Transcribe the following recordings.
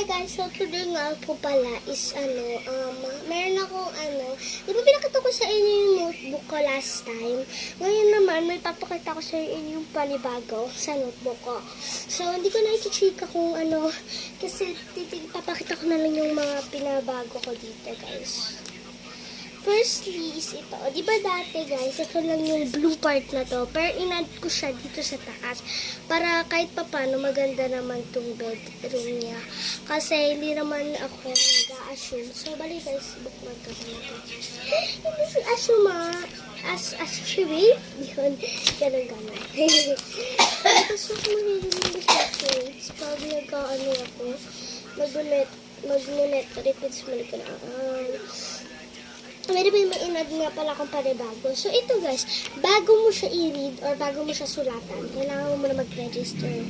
Hi guys, so today nga po pala is meron akong di ba pinakita ko sa inyo yung notebook ko last time? Ngayon naman, may papakita ko sa inyo yung panibago sa notebook ko. So, hindi ko na i-chika kung kasi papakita ko na lang yung mga pinabago ko dito guys. Firstly is ito. Di ba dati guys, ito lang yung blue part na to. Pero in-add ko siya dito sa taas. Para kahit papano maganda naman tong bedroom niya. Kasi hindi naman ako nag-a-assume. So bali guys, bookmark ko na ito. Hindi si assume assume? Yun. Ganun. Tapos ako mahilig ng shades. Pag ako, mag-net repeats mo ka na. Meron may in-add nga pala akong panibago. So, ito guys, bago mo siya i-read or bago mo siya sulatan, kailangan mo muna mag-register.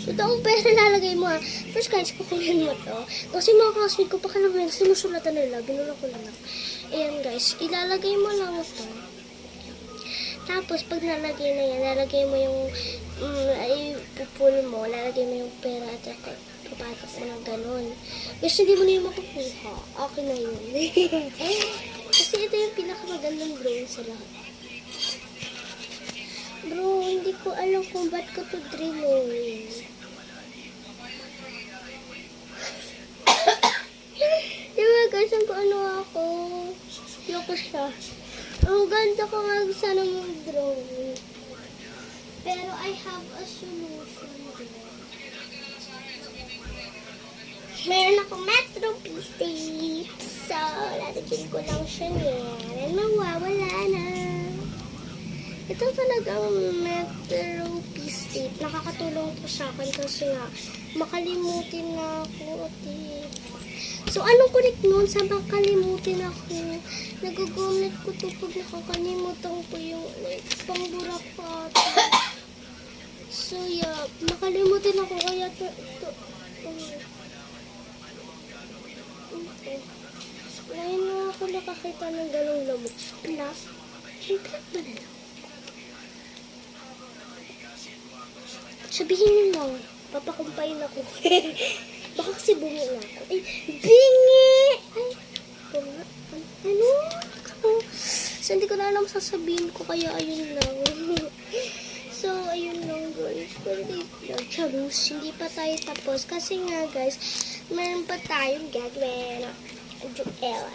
Ito ang pera lalagay mo ha. First guys, kukunin mo to. Kasi mga classmate ko, pakalaman, sinusulatan nila, binula ko lang. Ayan guys, ilalagay mo lang ito. Tapos, pag nalagay na yan, lalagay mo yung, ipupul mo, lalagay mo yung pera at papatak mo ng ganun. Kasi hindi mo na yung makukuha. Okay na yun. Kasi ito yung pinakamagandang drawing sa lahat. Bro, hindi ko alam kung ba't ko to drawing. Diba guys, ang ano ako. Yoko siya. Ang ganda ko nga sana yung drawing. Pero I have a solution there. Meron akong Metro P-Tape. So, lalagyan ko lang siya niyan. And mawawala na. Ito talagang Metro P-Tape. Nakakatulong po sa akin kasi nga makalimutin na ako. So, anong connect nun sa makalimutin ako? Nag-gomlet ko ito pag nakakalimutan ko yung pangbura ko. So, yeah. Makalimutin ako kaya ito. Ngayon na ako nakakita ng galong lamok. Plus, yung black ba na lang? Sabihin nyo lang, papakumpayin ako. Baka kasi bungi na ako. Ay, bingi! Ay, bunga. Ano? So, hindi ko na alam sasabihin ko, kaya ayun lang. So, ayun lang guys. Charus, hindi pa tayo tapos. Kasi nga guys, meron pa tayong gagawin. Joel.